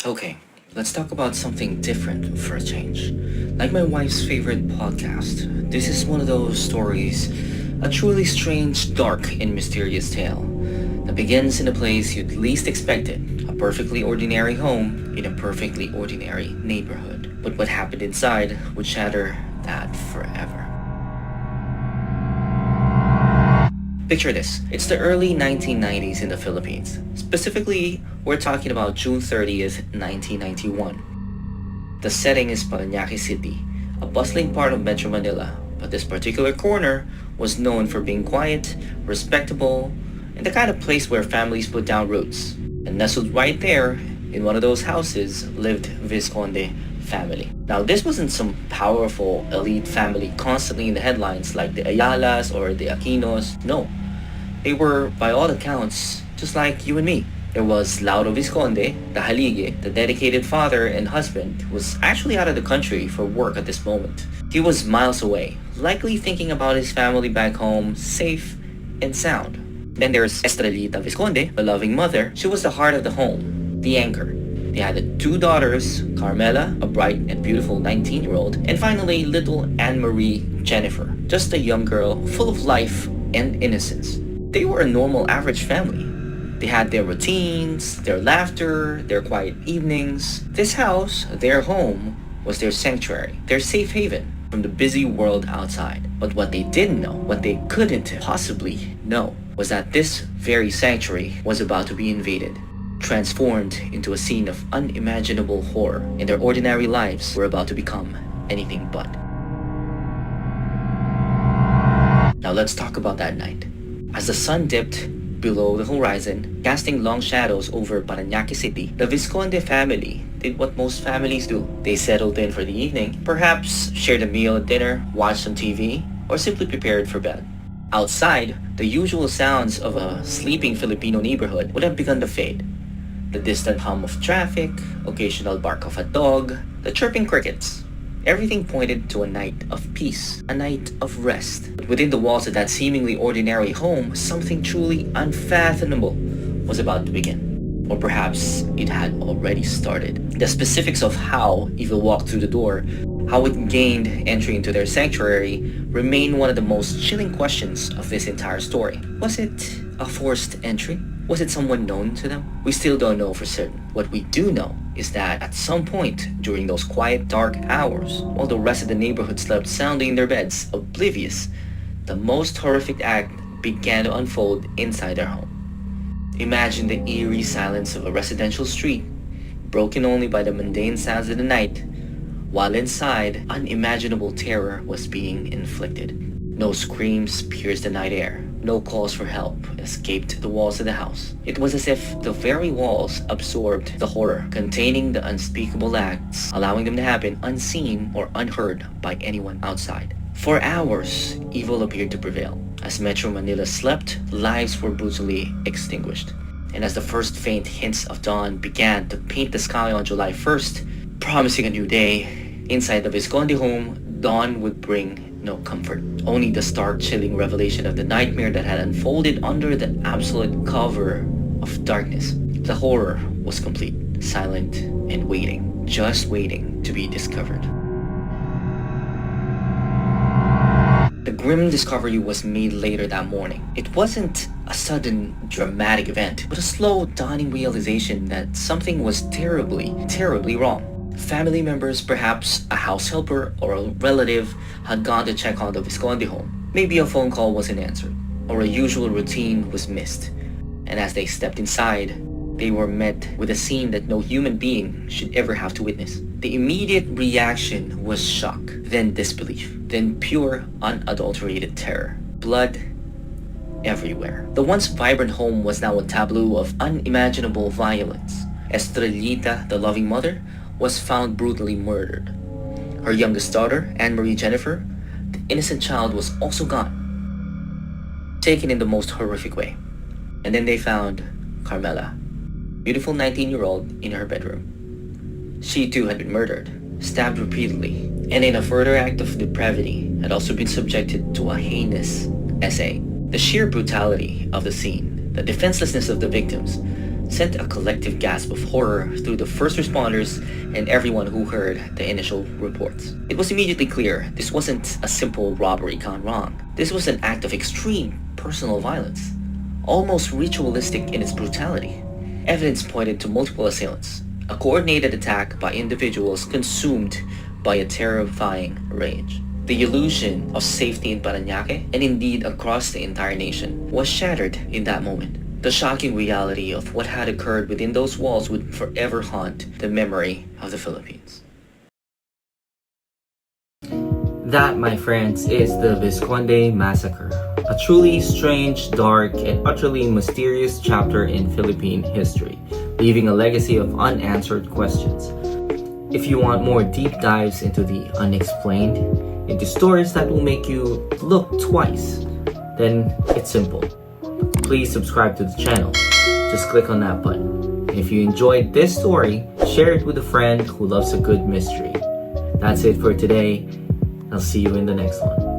Okay, let's talk about something different for a change. Like my wife's favorite podcast, this is one of those stories, a truly strange, dark, and mysterious tale that begins in a place you'd least expect it, a perfectly ordinary home in a perfectly ordinary neighborhood. But what happened inside would shatter that forever. Picture this. It's the early 1990s in the Philippines. Specifically, we're talking about June 30th, 1991. The setting is Parañaque City, a bustling part of Metro Manila, but this particular corner was known for being quiet, respectable, and the kind of place where families put down roots. And nestled right there, in one of those houses, lived Vizconde family. Now, this wasn't some powerful elite family constantly in the headlines like the Ayalas or the Aquinos. No, they were, by all accounts, just like you and me. There was Lauro Vizconde, the Halige, the dedicated father and husband, who was actually out of the country for work at this moment. He was miles away, likely thinking about his family back home, safe and sound. Then there's Estrellita Vizconde, the loving mother. She was the heart of the home, the anchor. They had two daughters, Carmela, a bright and beautiful 19-year-old, and finally little Anne-Marie Jennifer, just a young girl full of life and innocence. They were a normal average family. They had their routines, their laughter, their quiet evenings. This house, their home, was their sanctuary, their safe haven from the busy world outside. But what they didn't know, what they couldn't possibly know, was that this very sanctuary was about to be invaded, transformed into a scene of unimaginable horror, and their ordinary lives were about to become anything but. Now let's talk about that night. As the sun dipped below the horizon, casting long shadows over Parañaque City, the Vizconde family did what most families do. They settled in for the evening, perhaps shared a meal at dinner, watched some TV, or simply prepared for bed. Outside, the usual sounds of a sleeping Filipino neighborhood would have begun to fade. The distant hum of traffic, occasional bark of a dog, the chirping crickets. Everything pointed to a night of peace, a night of rest. But within the walls of that seemingly ordinary home, something truly unfathomable was about to begin. Or perhaps it had already started. The specifics of how evil walked through the door, how it gained entry into their sanctuary, remain one of the most chilling questions of this entire story. Was it a forced entry? Was it someone known to them? We still don't know for certain. What we do know is that at some point during those quiet, dark hours, while the rest of the neighborhood slept soundly in their beds, oblivious, the most horrific act began to unfold inside their home. Imagine the eerie silence of a residential street, broken only by the mundane sounds of the night, while inside, unimaginable terror was being inflicted. No screams pierced the night air. No calls for help escaped the walls of the house. It was as if the very walls absorbed the horror, containing the unspeakable acts, allowing them to happen unseen or unheard by anyone outside. For hours, evil appeared to prevail. As Metro Manila slept, lives were brutally extinguished. And as the first faint hints of dawn began to paint the sky on July 1st, promising a new day, inside the Vizconde home, dawn would bring no comfort. Only the stark, chilling revelation of the nightmare that had unfolded under the absolute cover of darkness. The horror was complete, silent, and waiting, just waiting to be discovered. The grim discovery was made later that morning. It wasn't a sudden, dramatic event, but a slow, dawning realization that something was terribly, terribly wrong. Family members, perhaps a house helper or a relative, had gone to check on the Vizconde home. Maybe a phone call wasn't answered, or a usual routine was missed. And as they stepped inside, they were met with a scene that no human being should ever have to witness. The immediate reaction was shock, then disbelief, then pure, unadulterated terror. Blood everywhere. The once vibrant home was now a tableau of unimaginable violence. Estrellita, the loving mother, was found brutally murdered. Her youngest daughter, Anne-Marie Jennifer, the innocent child, was also gone, taken in the most horrific way. And then they found Carmela, beautiful 19-year-old, in her bedroom. She too had been murdered, stabbed repeatedly, and in a further act of depravity had also been subjected to a heinous essay. The sheer brutality of the scene, the defenselessness of the victims, sent a collective gasp of horror through the first responders and everyone who heard the initial reports. It was immediately clear this wasn't a simple robbery gone wrong. This was an act of extreme personal violence, almost ritualistic in its brutality. Evidence pointed to multiple assailants, a coordinated attack by individuals consumed by a terrifying rage. The illusion of safety in Parañaque, and indeed across the entire nation, was shattered in that moment. The shocking reality of what had occurred within those walls would forever haunt the memory of the Philippines. That, my friends, is the Vizconde Massacre, a truly strange, dark, and utterly mysterious chapter in Philippine history, leaving a legacy of unanswered questions. If you want more deep dives into the unexplained, into stories that will make you look twice, then it's simple. Please subscribe to the channel. Just click on that button. If you enjoyed this story, share it with a friend who loves a good mystery. That's it for today. I'll see you in the next one.